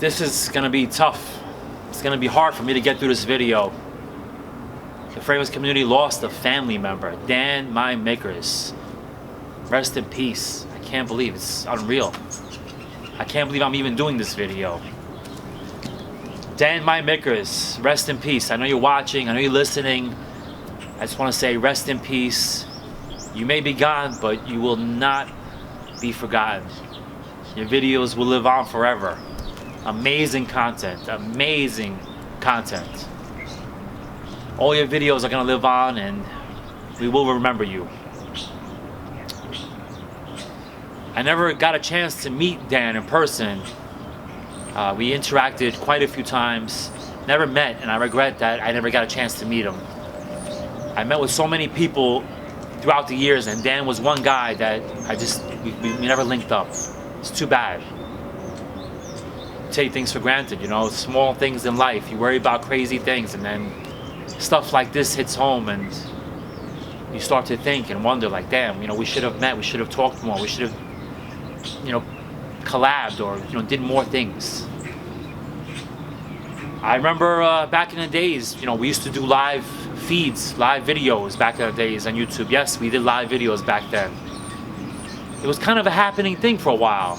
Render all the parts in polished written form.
This is gonna be tough. It's gonna be hard for me to get through this video. The fragrance community lost a family member, Dan MyMickers. Rest in peace. I can't believe it's unreal. I can't believe I'm even doing this video. Dan MyMickers, rest in peace. I know you're watching, I know you're listening. I just want to say rest in peace. You may be gone, but you will not be forgotten. Your videos will live on forever. Amazing content, amazing content. All your videos are gonna live on and we will remember you. I never got a chance to meet Dan in person. We interacted quite a few times, never met, and I regret that I never got a chance to meet him. I met with so many people throughout the years, and Dan was one guy that we never linked up. It's too bad. Take things for granted, you know, small things in life. You worry about crazy things, and then stuff like this hits home, and you start to think and wonder, like, damn, you know, we should have met, we should have talked more, we should have, you know, collabed or, you know, did more things. I remember back in the days, you know, we used to do live feeds, live videos back in the days on YouTube. Yes, we did live videos back then. It was kind of a happening thing for a while.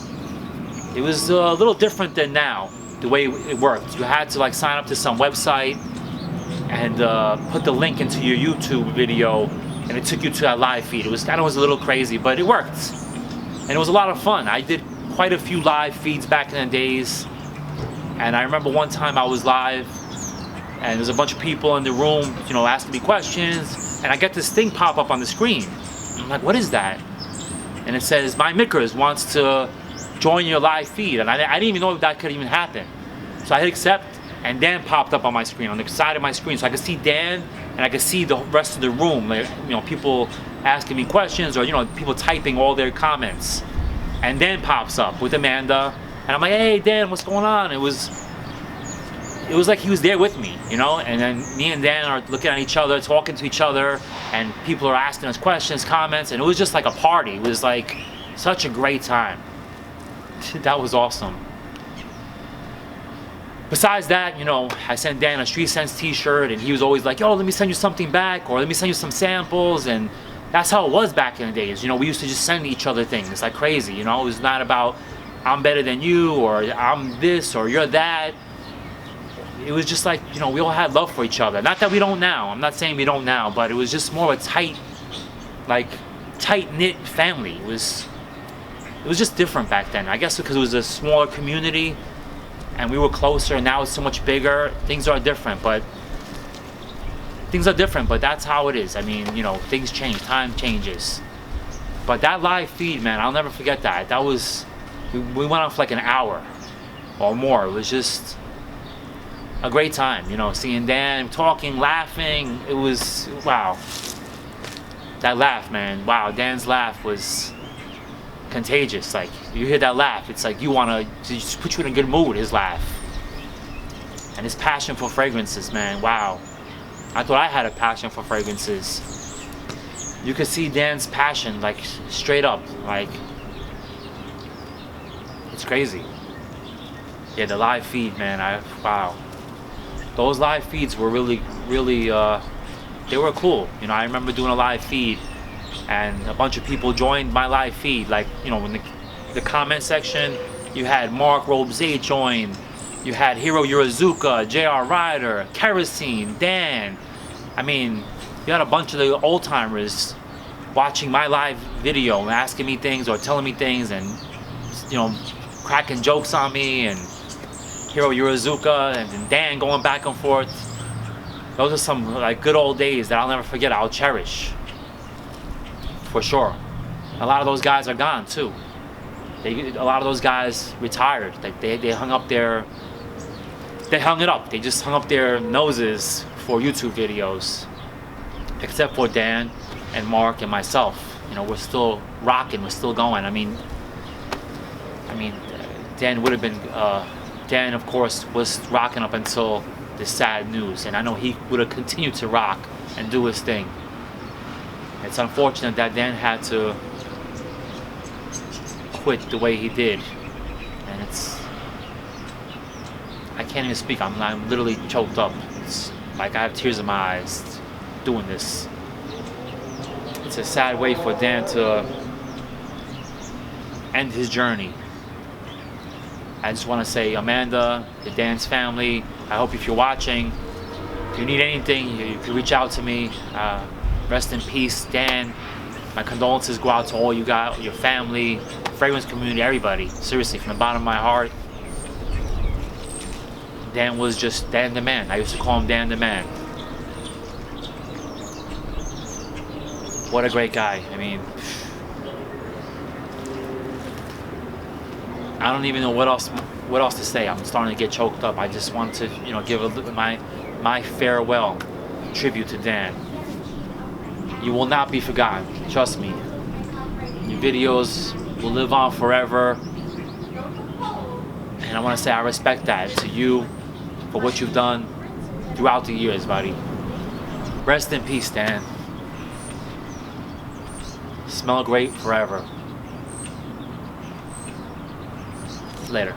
It was a little different than now, the way it worked. You had to like sign up to some website and put the link into your YouTube video, and it took you to that live feed. It was kind of a little crazy, but it worked. And it was a lot of fun. I did quite a few live feeds back in the days. And I remember one time I was live and there's a bunch of people in the room, you know, asking me questions, and I get this thing pop up on the screen. I'm like, what is that? And it says, MyMickers wants to join your live feed. And I didn't even know if that could even happen. So I hit accept, and Dan popped up on my screen, on the side of my screen. So I could see Dan, and I could see the rest of the room, like, you know, people asking me questions, or, you know, people typing all their comments. And Dan pops up with Amanda, and I'm like, hey Dan, what's going on? It was like he was there with me, you know. And then me and Dan are looking at each other, talking to each other, and people are asking us questions, comments, and it was just like a party. It was like such a great time. That was awesome. Besides that, you know, I sent Dan a Street Sense t-shirt, and he was always like, yo, let me send you something back, or let me send you some samples. And that's how it was back in the days. You know, we used to just send each other things like crazy, you know. It was not about I'm better than you, or I'm this, or you're that. It was just like, you know, we all had love for each other. Not that we don't now. I'm not saying we don't now, but it was just more a tight, like, tight-knit family. It was just different back then. I guess because it was a smaller community and we were closer, and now it's so much bigger. Things are different, but that's how it is. I mean, you know, things change, time changes. But that live feed, man, I'll never forget that. That was, we went on for like an hour or more. It was just a great time, you know, seeing Dan, talking, laughing. It was, wow. That laugh, man, wow, Dan's laugh was contagious. Like, you hear that laugh, it's like you want to just put you in a good mood, his laugh. And his passion for fragrances, man, wow. I thought I had a passion for fragrances. You could see Dan's passion, like, straight up, like, it's crazy. Yeah, the live feed, man, wow. Those live feeds were really, they were cool. You know, I remember doing a live feed, and a bunch of people joined my live feed. Like, you know, in the comment section, you had Mark Robze join, you had Hiro Yurazuka, JR Ryder, Kerosene, Dan. I mean, you had a bunch of the old timers watching my live video and asking me things or telling me things, and, you know, cracking jokes on me, and Hiro Yurazuka and Dan going back and forth. Those are some like good old days that I'll never forget. I'll cherish for sure. A lot of those guys are gone too. A lot of those guys retired. Like they hung it up. They just hung up their noses for YouTube videos. Except for Dan and Mark and myself. You know, we're still rocking. We're still going. I mean, Dan would have been. Dan, of course, was rocking up until the sad news, and I know he would have continued to rock and do his thing. It's unfortunate that Dan had to quit the way he did, and can't even speak. I'm literally choked up. It's like I have tears in my eyes doing this. It's a sad way for Dan to end his journey. I just want to say, Amanda, the Dan's family, I hope if you're watching, if you need anything, you can reach out to me. Rest in peace, Dan. My condolences go out to all you guys, your family, fragrance community, everybody. Seriously, from the bottom of my heart. Dan was just Dan the Man. I used to call him Dan the Man. What a great guy. I mean, I don't even know what else to say. I'm starting to get choked up. I just want to, give my farewell tribute to Dan. You will not be forgotten. Trust me. Your videos will live on forever. And I want to say I respect that to you for what you've done throughout the years, buddy. Rest in peace, Dan. Smell great forever. Later.